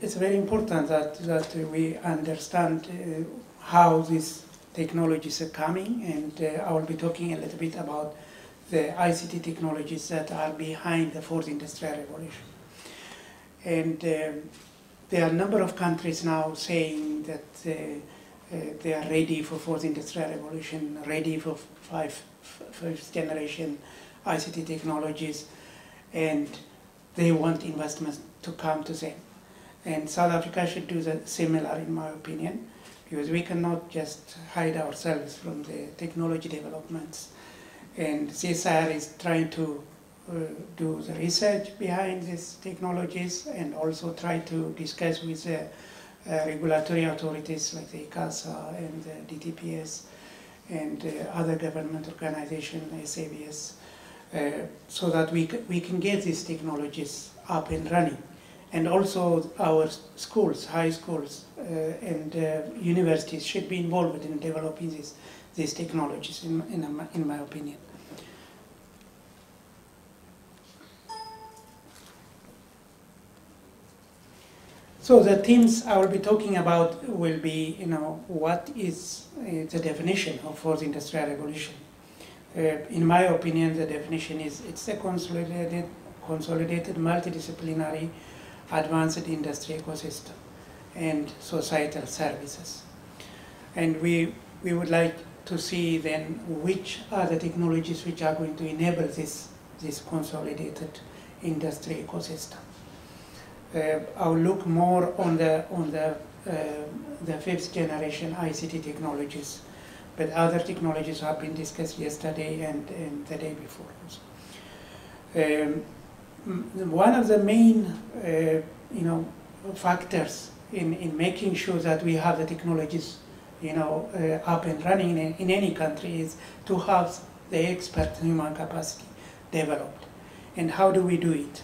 it's very important that we understand how these technologies are coming, and I will be talking a little bit about the ICT technologies that are behind the fourth industrial revolution. And there are a number of countries now saying that they are ready for fourth industrial revolution, ready for fifth generation ICT technologies, and they want investments to come to them. And South Africa should do the similar, in my opinion, because we cannot just hide ourselves from the technology developments. And CSIR is trying to do the research behind these technologies and also try to discuss with the regulatory authorities like the CASA and the DTPS and other government organizations, SABS, so that we can get these technologies up and running. And also our schools, high schools, and universities should be involved in developing these technologies, in my opinion. So the themes I will be talking about will be, what is the definition of fourth industrial revolution? In my opinion, the definition is it's a consolidated, multidisciplinary, advanced industry ecosystem and societal services. And we would like to see then which are the technologies which are going to enable this consolidated industry ecosystem. I'll look more on the fifth generation ICT technologies, but other technologies have been discussed yesterday and the day before also. One of the main factors in making sure that we have the technologies up and running in any country is to have the expert human capacity developed. And how do we do it?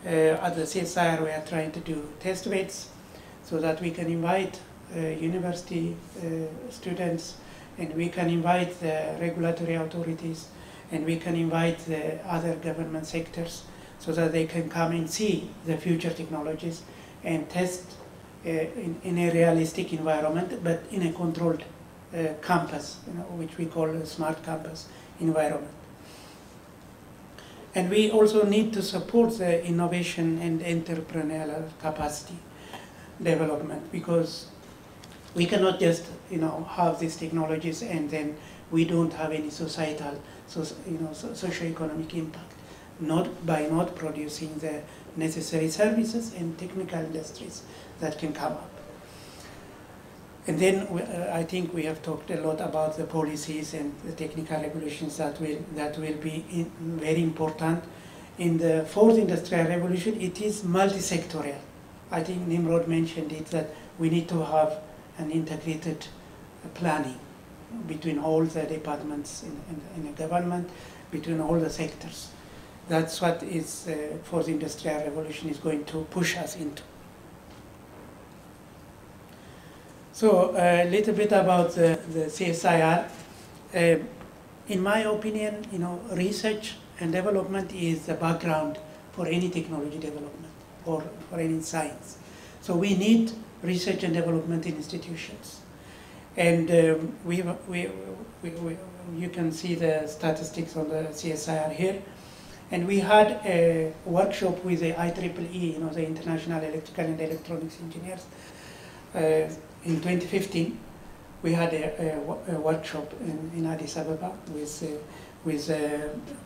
At the CSIR, we are trying to do test beds so that we can invite university students, and we can invite the regulatory authorities, and we can invite the other government sectors so that they can come and see the future technologies and test in a realistic environment, but in a controlled campus, which we call a smart campus environment. And we also need to support the innovation and entrepreneurial capacity development, because we cannot just have these technologies and then we don't have any societal, socio-economic impact, by not producing the necessary services and technical industries that can come up. And then I think we have talked a lot about the policies and the technical regulations that will be very important. In the fourth industrial revolution, it is multi-sectorial. I think Nimrod mentioned it, that we need to have an integrated planning between all the departments in the government, between all the sectors. That's what is fourth industrial revolution is going to push us into. So a little bit about the CSIR. In my opinion, research and development is the background for any technology development or for any science. So we need research and development institutions. And you can see the statistics on the CSIR here. And we had a workshop with the IEEE, the International Electrical and Electronics Engineers. In 2015, we had a workshop in Addis Ababa with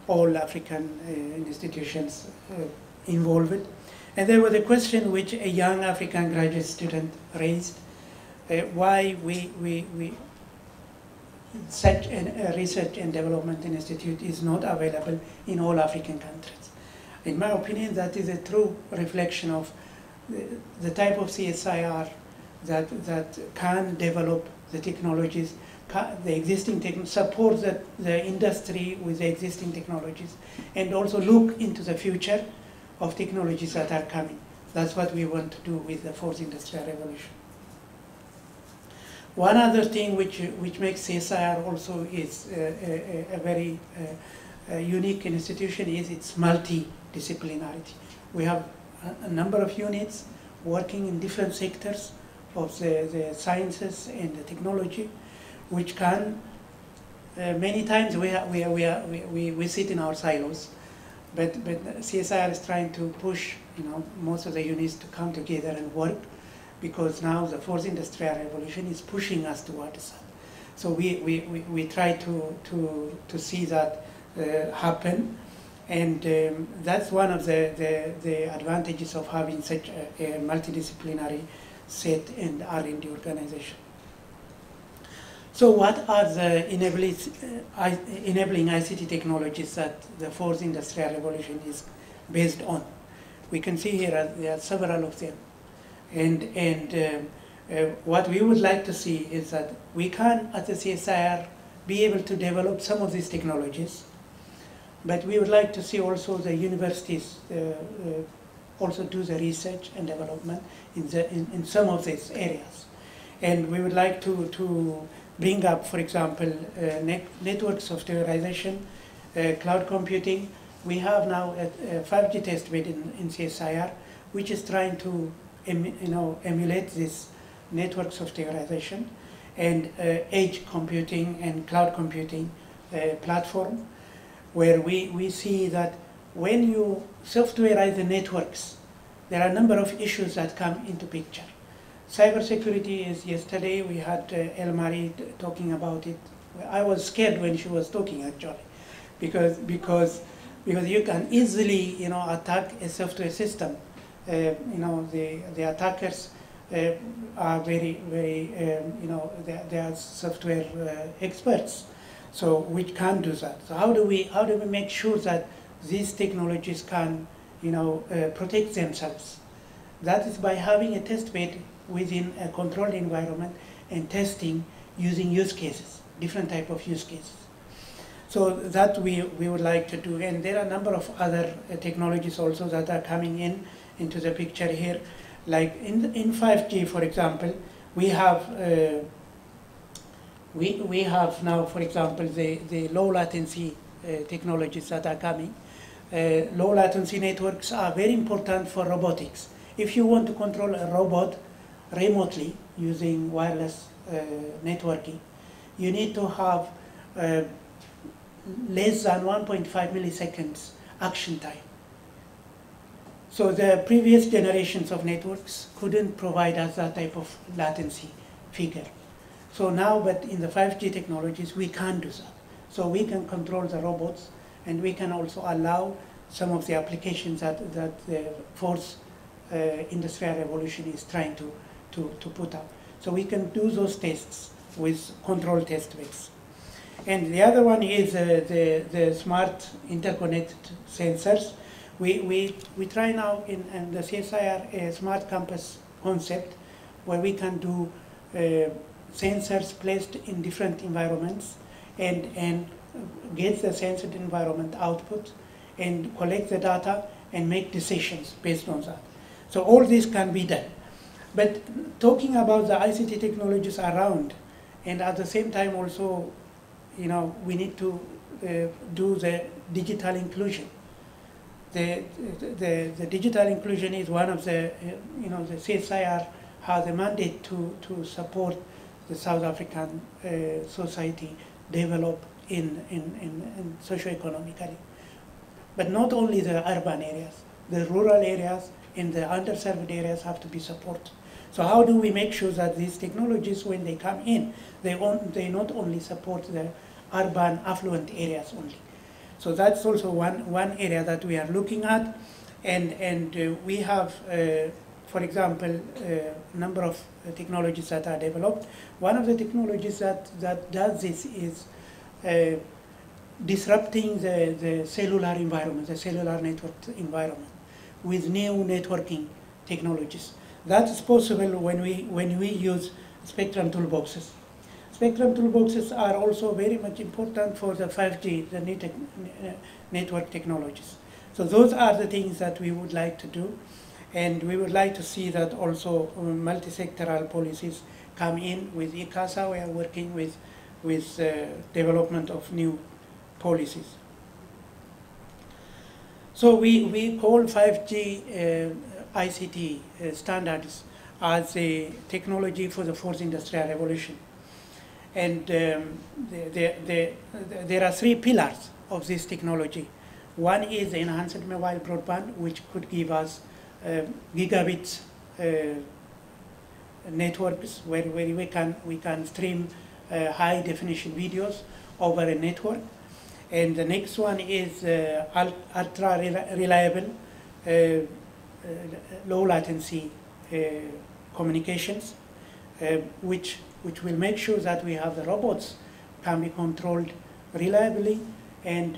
all African institutions involved. And there was a question which a young African graduate student raised, why such a research and development institute is not available in all African countries. In my opinion, that is a true reflection of the type of CSIR that can develop the technologies, the existing support the industry with the existing technologies, and also look into the future of technologies that are coming. That's what we want to do with the fourth industrial revolution. One other thing which makes CSIR also is a very unique institution is its multidisciplinarity. We have a number of units working in different sectors of the sciences and the technology, which can, many times we sit in our silos, but CSIR is trying to push most of the units to come together and work, because now the fourth industrial revolution is pushing us towards that. So we try to see that happen, and that's one of the advantages of having such a multidisciplinary set and R&D organization. So what are the enabling ICT technologies that the fourth industrial revolution is based on? We can see here there are several of them. And what we would like to see is that we can, at the CSIR, be able to develop some of these technologies, but we would like to see also the universities also do the research and development in some of these areas. And we would like to bring up, for example, network softwareization, cloud computing. We have now a 5G test bed in CSIR, which is trying to emulate this network softwareization and edge computing and cloud computing platform, where we see that when you softwareize the networks, there are a number of issues that come into picture. Cybersecurity is, yesterday we had El-Mari talking about it. I was scared when she was talking, actually, because you can easily attack a software system. The attackers are very they are software experts, so which can do that. So how do we make sure that these technologies can protect themselves? That is by having a test bed within a controlled environment and testing using use cases, different type of use cases. So that we would like to do, and there are a number of other technologies also that are coming into the picture here. Like in 5G, for example, we have now, for example, the low latency technologies that are coming. Low latency networks are very important for robotics. If you want to control a robot remotely using wireless networking, you need to have less than 1.5 milliseconds action time. So the previous generations of networks couldn't provide us that type of latency figure. So now, but in the 5G technologies, we can do that. So we can control the robots, and we can also allow some of the applications that the fourth industrial revolution is trying to put up. So we can do those tests with control test beds. And the other one is the smart interconnected sensors. We try now in the CSIR a smart campus concept, where we can do sensors placed in different environments and get the censored environment output and collect the data and make decisions based on that. So all this can be done. But talking about the ICT technologies around, and at the same time also, we need to do the digital inclusion. The digital inclusion is one of the, the CSIR has a mandate to support the South African society develop in socio-economically. But not only the urban areas, the rural areas and the underserved areas have to be supported. So how do we make sure that these technologies, when they come in, they not only support the urban affluent areas only. So that's also one area that we are looking at, and we have, for example, a number of technologies that are developed. One of the technologies that does this is disrupting the cellular environment, the cellular network environment, with new networking technologies. That is possible when we use spectrum toolboxes. Spectrum toolboxes are also very much important for the 5G, the network technologies. So those are the things that we would like to do, and we would like to see that also multi-sectoral policies come in. With ICASA, we are working with development of new policies. So we call 5G ICT standards as a technology for the fourth industrial revolution. And there are three pillars of this technology. One is enhanced mobile broadband, which could give us gigabit networks where we can stream high definition videos over a network. And the next one is ultra reliable, low latency communications, which will make sure that we have the robots can be controlled reliably and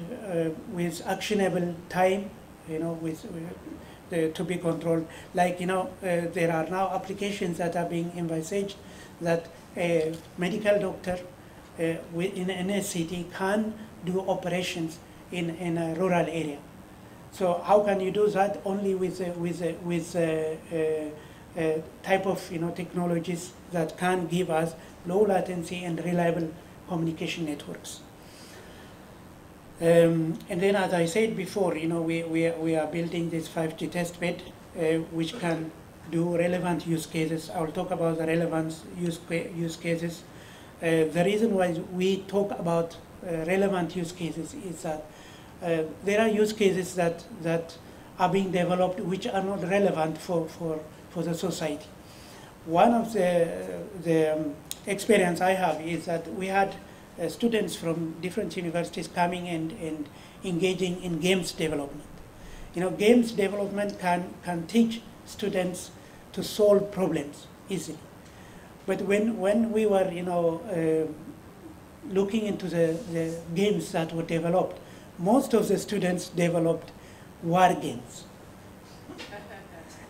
with actionable time, to be controlled. Like, there are now applications that are being envisaged that a medical doctor in a city can do operations in a rural area. So how can you do that? Only with type of technologies that can give us low latency and reliable communication networks. And then, as I said before, we are building this 5G testbed, which can do relevant use cases. I'll talk about the relevant use cases. The reason why we talk about relevant use cases is that there are use cases that are being developed which are not relevant for the society. One of the experience I have is that we had students from different universities coming and engaging in games development. Games development can teach students to solve problems easily. But when we were looking into the games that were developed, most of the students developed war games.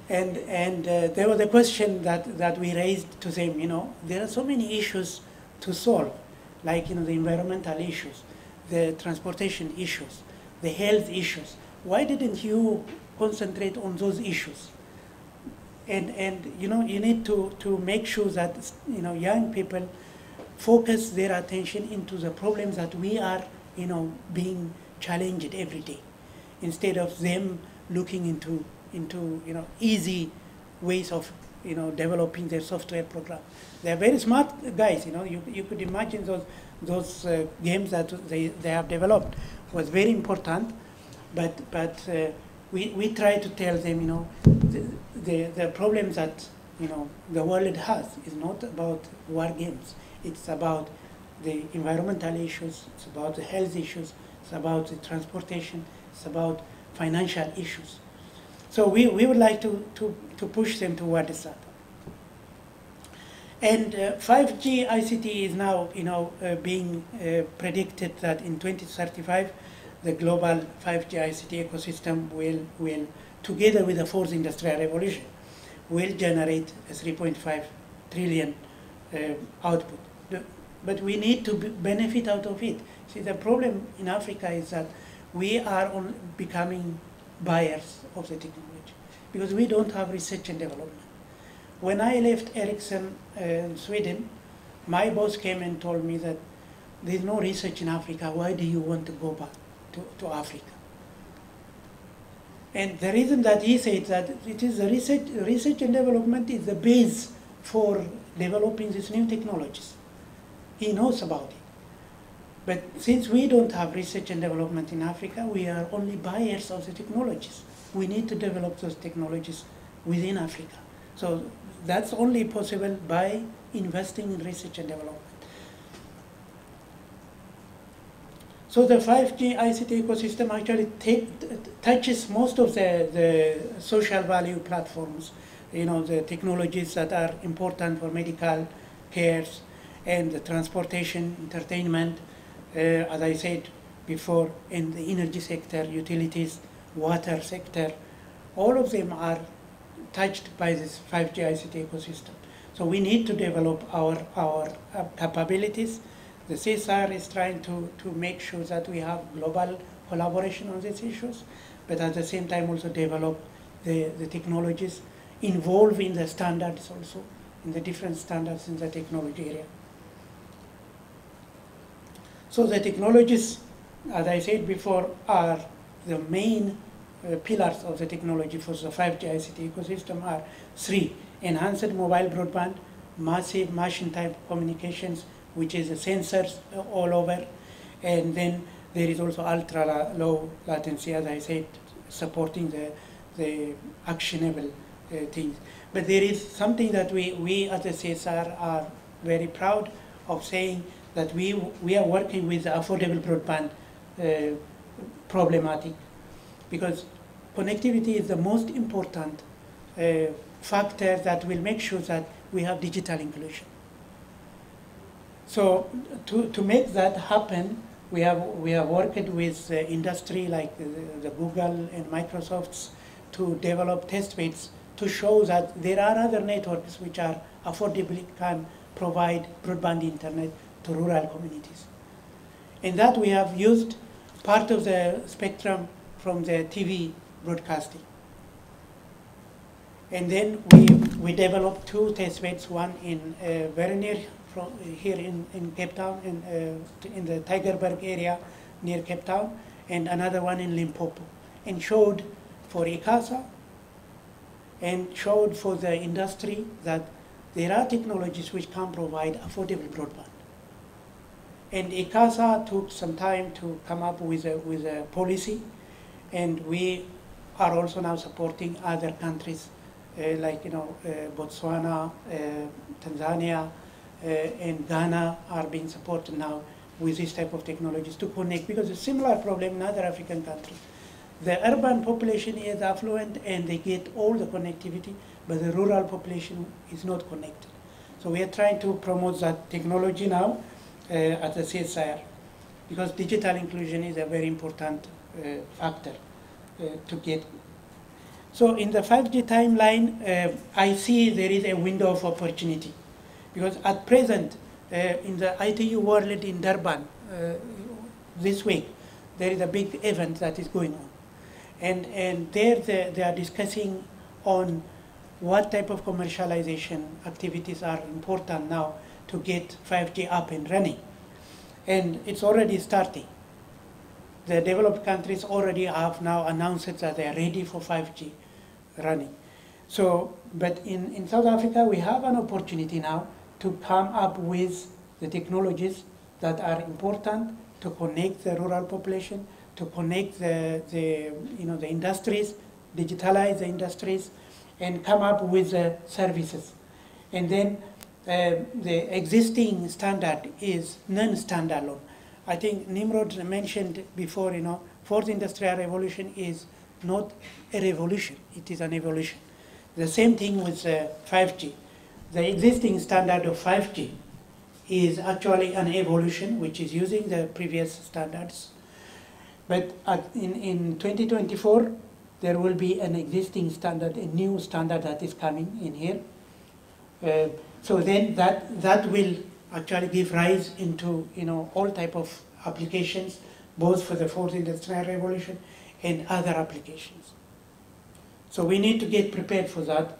And there was a question that we raised to them, there are so many issues to solve, like the environmental issues, the transportation issues, the health issues. Why didn't you concentrate on those issues? And you need to make sure that young people focus their attention into the problems that we are being challenged every day, instead of them looking into easy ways of developing their software program. They are very smart guys. You could imagine those games that they have developed was very important, but we try to tell them the problems that the world has is not about war games. It's about the environmental issues. It's about the health issues. It's about the transportation. It's about financial issues. So we would like to push them towards that. And 5G ICT is now being predicted that in 2035 the global 5G ICT ecosystem will together with the fourth industrial revolution will generate a 3.5 trillion output. But we need to benefit out of it. See, the problem in Africa is that we are becoming buyers of the technology because we don't have research and development. When I left Ericsson in Sweden, my boss came and told me that there's no research in Africa. Why do you want to go back to Africa? And the reason that he said that it is the research and development is the base for developing these new technologies. He knows about it. But since we don't have research and development in Africa, we are only buyers of the technologies. We need to develop those technologies within Africa. So that's only possible by investing in research and development. So the 5G ICT ecosystem actually touches most of the social value platforms, the technologies that are important for medical cares and the transportation, entertainment, as I said before, in the energy sector, utilities, water sector, all of them are touched by this 5G ICT ecosystem. So we need to develop our capabilities. The CSIR is trying to make sure that we have global collaboration on these issues, but at the same time also develop the technologies, involve in the standards also, in the different standards in the technology area. So the technologies, as I said before, are the main pillars of the technology for the 5G ICT ecosystem are three: enhanced mobile broadband, massive machine-type communications, which is the sensors all over, and then there is also ultra-low latency, as I said, supporting the actionable things. But there is something that we at the CSIR are very proud of saying, that we are working with the affordable broadband problematic, because connectivity is the most important factor that will make sure that we have digital inclusion. So to make that happen, we have worked with industry like the Google and Microsofts to develop test beds to show that there are other networks which are affordably can provide broadband internet to rural communities. In that we have used part of the spectrum from the TV broadcasting. And then we developed two test beds, one in very near here in Cape Town, in the Tygerberg area near Cape Town, and another one in Limpopo, and showed for ICASA and showed for the industry that there are technologies which can provide affordable broadband. And ICASA took some time to come up with a policy, and we are also now supporting other countries like Botswana, Tanzania, and Ghana are being supported now with this type of technologies to connect, because a similar problem in other African countries. The urban population is affluent and they get all the connectivity, but the rural population is not connected. So we are trying to promote that technology now at the CSIR, because digital inclusion is a very important factor to get. So in the 5G timeline, I see there is a window of opportunity, because at present, in the ITU World in Durban this week, there is a big event that is going on. And there they are discussing on what type of commercialization activities are important now to get 5G up and running. And it's already starting. The developed countries already have now announced that they are ready for 5G running. So, but in South Africa, we have an opportunity now to come up with the technologies that are important to connect the rural population, to connect the industries, digitalize the industries, and come up with the services. And then the existing standard is non-standalone. I think Nimrod mentioned before, fourth industrial revolution is not a revolution, it is an evolution. The same thing with 5G. The existing standard of 5G is actually an evolution which is using the previous standards. But in 2024, there will be an existing standard, a new standard that is coming in here. So then that will actually give rise into all type of applications, both for the fourth industrial revolution and other applications. So we need to get prepared for that.